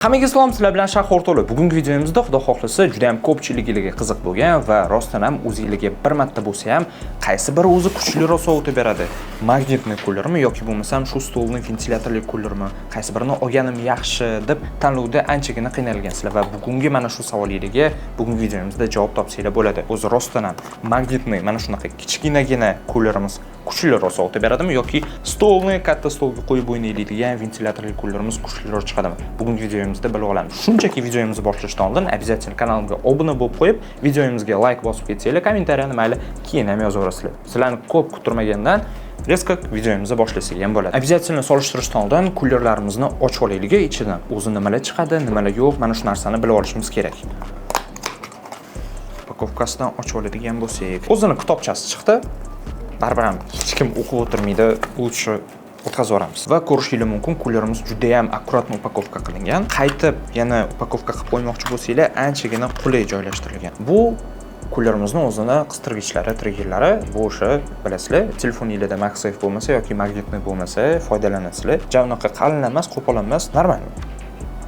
Hammaga salom, sizlar bilan Shahar O'rto'li. Bugungi videomizda xudo xohlasa juda ham ko'pchiligiga qiziq bo'lgan va rostdan ham o'zingizga bir marta bo'lsa ham qaysi biri o'zi kuchliroq sovutib beradi? Magnitli kullermi yoki bo'lmasam shu stolning ventilyatorli kullermi? Qaysi birini olganim yaxshi deb tanlovda anchagina qiynalgansizlar va bugungi mana shu savollarga bugungi videomizda javob topsanglar bo'ladi. O'zi rostdan ham magnitli mana shunaqa kichkinagina kullerimiz kuchliroq sovutib beradimi yoki stolni katta stolga qo'yib o'ynaydigan ventilyatorli kullerimiz kuchliroq chiqadimi? Bugungi videomizda bilib olamiz. Shunchaki videomizni boshlashdan oldin обязательно kanalimga obuna bo'lib qo'yib, videomizga like bosib ketsanglar, kommentariyani mayli keyin ham yozaverasizlar. Sizlarni ko'p kutilmagandan резко videomizni boshlasak ham bo'ladi. Обязательно solishtirishdan oldin kullerlarimizni ochib olaylik, ichidan o'zi nimalar chiqadi, nimalar yo'q, mana shu narsani bilib olishimiz kerak. Upakovkasidan ochib oladigan bo'lsak, o'zini kitobchasi chiqdi. Baribir ham hech kim o'qib o'tirmaydi, lutshi o'tkazib yuboramiz. Va ko'rishingiz mumkin, kullerimiz juda ham akkuratni upakovka qilingan. Qaytib yana upakovka qilib qo'ymoqchi bo'lsanglar, anchagina qulay joylashtirilgan. Bu kullerimizning o'zini qistirgichlari, triggerlari, bu o'sha bilasizlar, telefoningizda MagSafe bo'lmasa yoki magnitli bo'lmasa foydalanasizlar. Javnaqa qalin emas, qo'pol emas, normal.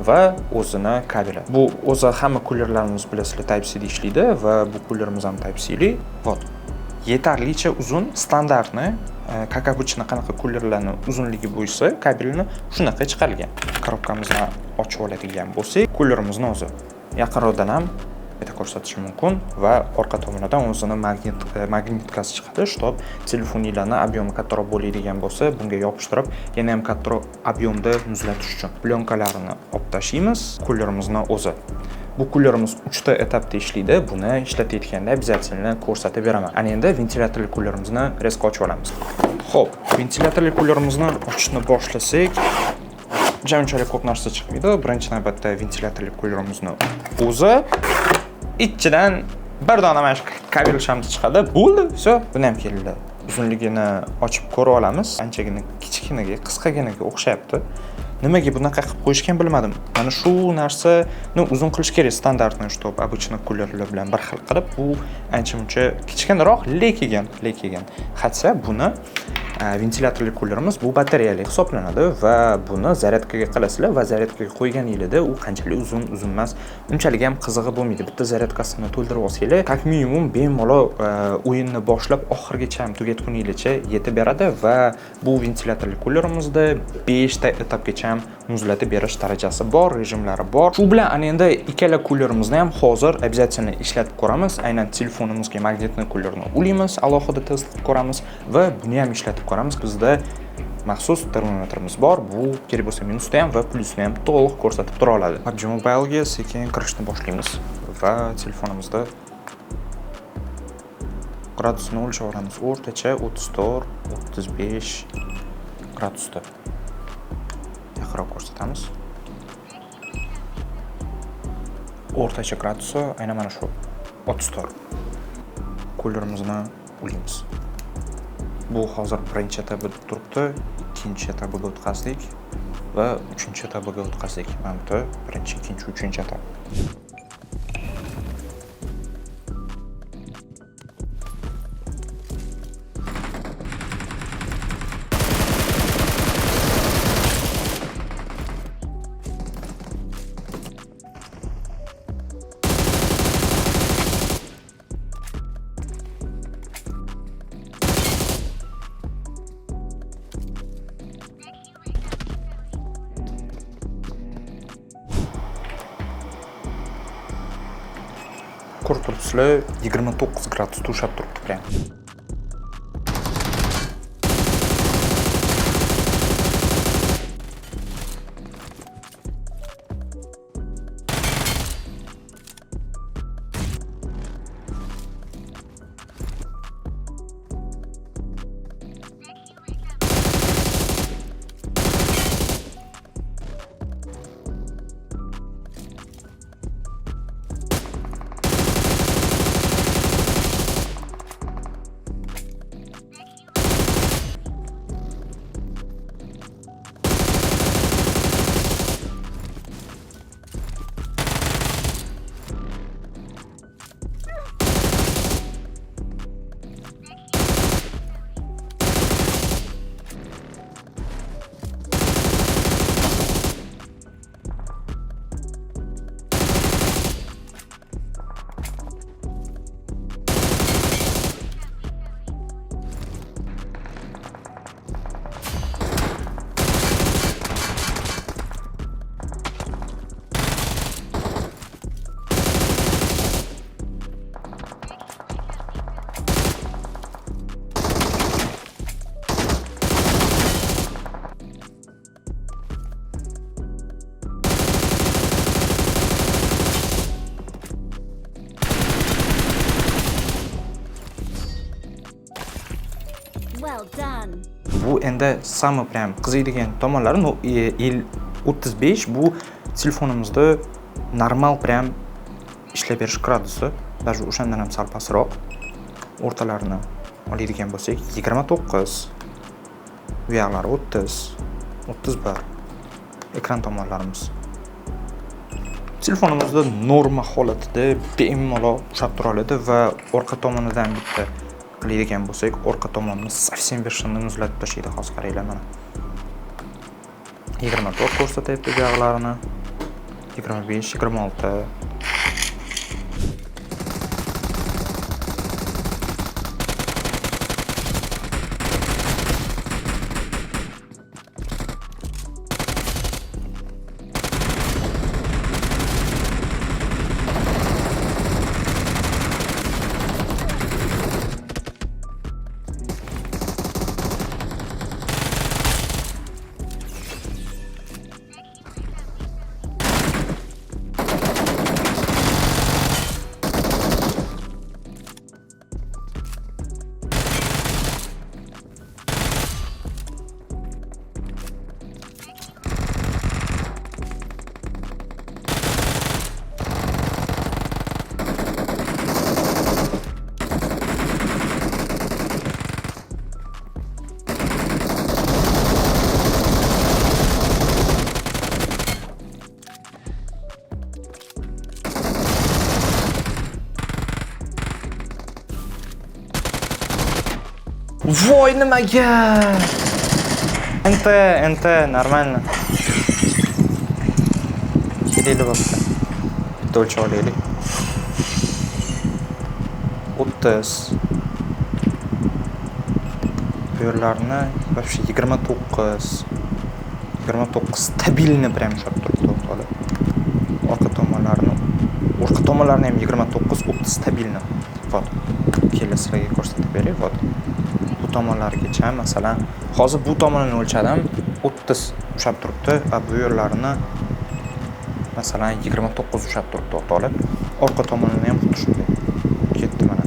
Va o'zini kabeli. Bu o'zi hamma kullerlarimiz bilasizlar Type-C da ishlaydi va bu kullerimiz ham Type-C'li. Вот. Yetarlicha uzun, standartni, как обычно qanaqa kullerlarning uzunligi bo'lsa, kabelini shunaqa chiqarilgan. Korobkamizni ochib oladigan bo'lsak, kullerimizni o'zi yaqinroqdan ham bitta ko'rsatish mumkin va orqa tomonidan o'zini magnitkasi chiqadi, shtob telefoningizning ob'yomi kattaroq bo'ladigan bo'lsa, bunga yopishtirib, yana ham kattaroq ob'yomda muzlatish uchun plyonkalarni olib tashlaymiz. Kullerimizni o'zi bu kullerimiz 3 ta etapda ishlaydi. Buni ishlatayotganda обязательно ko'rsatib beraman. Ana endi ventilyatorli kullerimizni резко ochib olamiz. Xo'p, ventilyatorli kullerimizni ochishni boshlasak, unchalik ko'p narsa chiqmaydi. Birinchi navbatda ventilyatorli kullerimizni o'zi ichidan bir dona mana shu kabel shamsi chiqadi. Bo'ldi, все, buni ham keldi. Uzunligini ochib ko'rib olamiz. Anchagina kichkinaga, qisqaginaga o'xshayapti. Nimaga bunaqa qilib qo'yishgan bilmadim. Mana shu narsani uzun qilish kerak, standartni shtob обычно kullerlar bilan bir xil qilib, bu ancha-muncha kichkinaroq lekigan. Hatsa buni ventilyatorli kullerimiz bu batareyali hisoblanadi va buni zaryadkaga qilasizlar va zaryadkaga qo'yganingizda u qanchalik uzun emas, unchalik ham qizig'i bo'lmaydi. Bitta zaryadkasini to'ldirib olsanglar, как minimum bemalol o'yinni boshlab oxirigacha ham tugatguningizcha yetib beradi va bu ventilyatorli kullerimizda 5 ta etapgacha ham muzlatib berish darajasi bor, rejimlari bor. Shu bilan ana endi ikkala kullerimizni ham hozir обязательно ishlatib ko'ramiz. Aynan telefonimizga magnitli kullerni ulaymiz, alohida test qilib ko'ramiz va buni ham ishlatib ko'ramiz. Bizda maxsus termometrimiz bor. Bu kerak bo'lsa minusni ham va plusni ham to'liq ko'rsatib tura oladi. PUBG Mobile'ga sekin kirishni boshlaymiz va telefonimizda gradusni o'lchab olamiz. O'rtacha 34-35 gradusda. Yaqinroq ko'rsatamiz. O'rtacha gradusi aynan mana shu 34. Kullerimizni ulaymiz. Bu hozir birinchi etabiga turibdi, ikkinchi etabiga o'tkazdik va uchinchi etabiga o'tkazdik. Mana bu birinchi, ikkinchi, uchinchi etap. Ko'rib turibsizlar, 29 gradusda ushlab turibdi prям. Well done. Bu endi samый prям qiziydigan tomonlari 35 bu telefonimizda normal prям ishlab berish gradusi, даже o'shandan ham sal pastroq. O'rtalarini oladigan bo'lsak 29, bu yoqlari 30, 31 ekran tomonlarimiz. Telefonimizda norma holatida bemalol ushlab tura oladi va orqa tomonidan bitta qiladigan bo'lsak, orqa tomonimiz совсем versionni muzlatib tashlaydi. Hozir qaranglar mana. 24 ko'rsatyapti bu yoqlarini. 25, 26. Voy nimaga? Ente, нормально. Kelaylik bo'pti. Bitta o'lchab olaylik. 30. Bu yerlarni вообще 29. 29 stabilni prям ushlab turibdi to'g'ri. Orqa tomonlarini ham 29, 30 stabilni. Вот. Kelasiga ko'rsatib beray, вот. Bu tomonlargacha, masalan, hozir bu tomonini o'lchadim, 30 ushlab turibdi va bu yerlarini masalan 29 ushlab turibdi to'g'ri. Orqa tomonini ham xuddi shunday. Ketdi mana.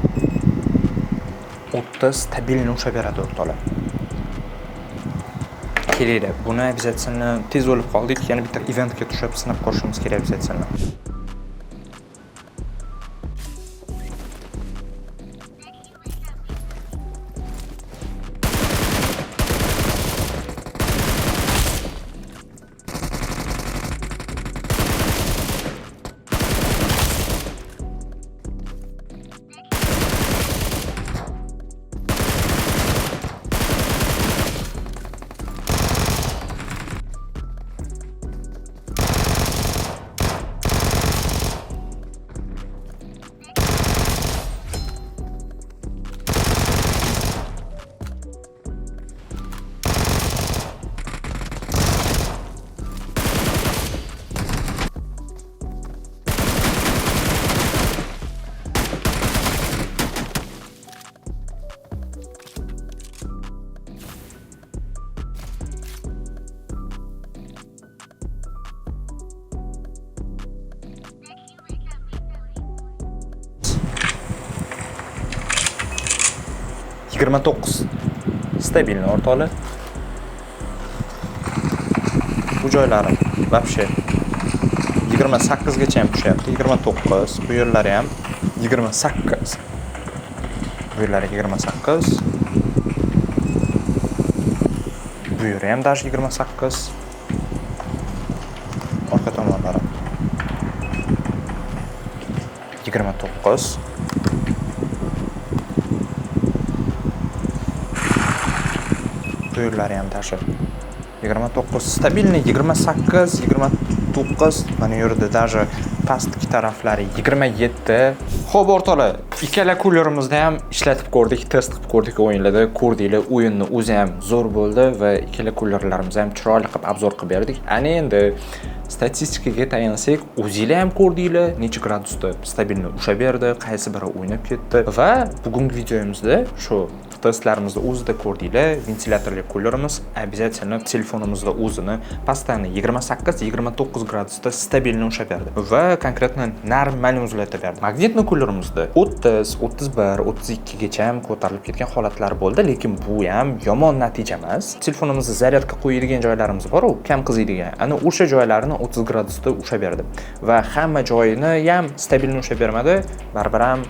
30 stabilni ushlab beradi to'g'ri. Kerak. Buni обязательно tez o'lib qoldik, yana bitta eventga tushib sinab ko'rishimiz kerak обязательно. Yigirma to'qqiz stabilni o'rtoqlar. Bu joylari вообще 28 gacha ham tushyapti. 29, bu yerlari ham 28. Bu yerlari 28. Bu yeri ham даже 28. Orqa tomonlari 29. Bu yerlari ham даже 29, stabilni 28, 29, mana yerda даже pastki taraflari 27. Xo'p o'rtoqlar, ikkala kullerimizda ham ishlatib ko'rdik, test qilib ko'rdik o'yinlarda. Ko'rdinglar, o'yinni o'zi ham zo'r bo'ldi va ikkala kullerlarimizni ham chiroyli qilib obzor qilib berdik. Ana endi statistikaga tayansak, o'zinglar ham ko'rdinglar, necha gradusda stabilni ushlab berdi, qaysi biri o'ynab ketdi va bugungi videomizda shu testlarimizda o'zida ko'rdinglar, ventilyatorli kullerimiz обязательно telefonimizda o'zini постоянно 28-29 gradusda stabilni ushlab berdi va konkretno normal muzlatib berdi. Magnitli kullerimizda 30, 31, 32 gacha ham ko'tarilib ketgan holatlar bo'ldi, lekin bu ham yomon natija emas. Telefonimizni zaryadga qo'yadigan joylarimiz bor-ku, kam qiziydigan. Ana o'sha joylarni 30 gradusda ushlab berdi va hamma joyini ham stabilni ushlab bermadi. Baribir ham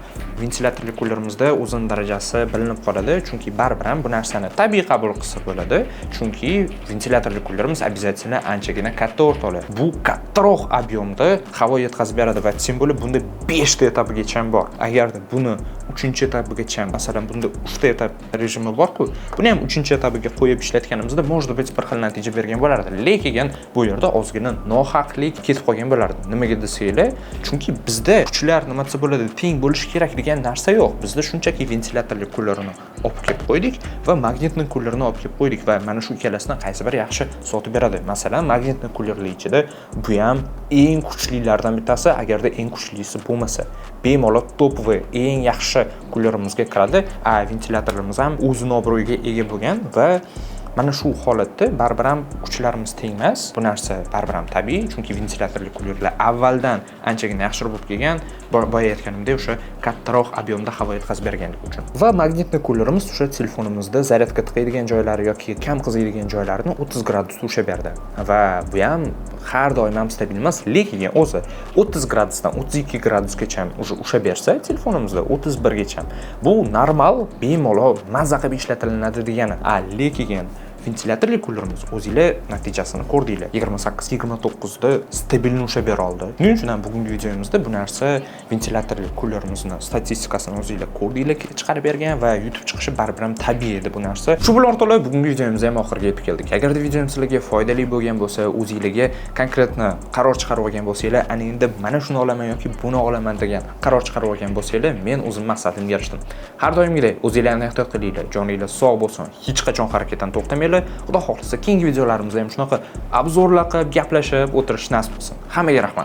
ventilyatorli kullerimizda o'zining darajasi bilinib qoladi, chunki baribir ham bu narsani tabiiy qabul qilsa bo'ladi, chunki ventilyatorli kullerimiz обязательно anchagina katta o'rtoqli. Bu kattaroq объемda havo yetkazib beradi va tем более bunda 5 ta etabigacha ham bor. Agarda buni 3-etabigacha, masalan, bunda 3 ta etap rejimi bor-ku, buni ham 3-etabiga qo'yib ishlatganimizda может быть bir xil natija bergan bo'lardi. Lekin bu yerda ozgina nohaqlik ketib qolgan bo'lardi. Nimaga desanglar, chunki bizda kuchlar nima desa bo'ladi, teng bo'lishi kerak degan narsa yo'q. Bizda shunchaki ventilyatorli kullerini olib kelib qo'ydik va magnitli kullerini olib kelib qo'ydik va mana shu ikkalasidan qaysi biri yaxshi sotib beradi. Masalan, magnitli kullerli ichida bu ham eng kuchlilardan bittasi, agarda eng kuchlisi bo'lmasa, bemalol top va eng yaxshi kullerimizga kiradi. Ventilyatorlarimiz ham o'zini obro'yiga ega bo'lgan va mana shu holatda baribir ham kuchlarimiz teng emas. Bu narsa baribir ham tabiiy, chunki ventilyatorli kullerlar avvaldan anchagina yaxshiroq bo'lib kelgan, boya aytganimdek o'sha kattaroq объемda havo yetkazib berganligi uchun. Va magnitli kullerimiz o'sha telefonimizda zaryadga tiqadigan joylari yoki kam qiziydigan joylarini 30 gradusda ushlab berdi. Va bu ham har doim ham stabil emas, lekin o'zi 30 gradusdan 32 gradusgacha ham ushlab bersa, telefonimizda 31 gacha bu normal, bemalol mazza qilib ishlatilinadi degani. Lekin ventilyatorli kullerimiz o'zinglar natijasini ko'rdinglar. 28-29 da stabilni ushlab bera oldi. Shuning uchun ham bugungi videomizda bu narsa ventilyatorli kullerimizni statistikasini o'zinglar ko'rdinglar, chiqarib bergan va YouTube chiqishi baribir ham tabiiy edi bu narsa. Shu bilan ortiqcha bugungi videomiz ham oxiriga yetib keldik. Agarda videom sizlarga foydali bo'lgan bo'lsa, o'zingizlarga konkretni qaror chiqarib olgan bo'lsanglar, ana endi mana shuni olaman yoki buni olaman degan qaror chiqarib olgan bo'lsanglar, men o'zim maqsadimga erishdim. Har doimgidek o'zinglarni ehtiyot qilinglar, joninglar sog' bo'lsin, hech qachon harakatdan to'xtamanglar. Xudo xohlasa keyingi videolarimizda ham shunaqa obzorlar qilib, gaplashib o'tirish nasib qilsin. Hammaga rahmat.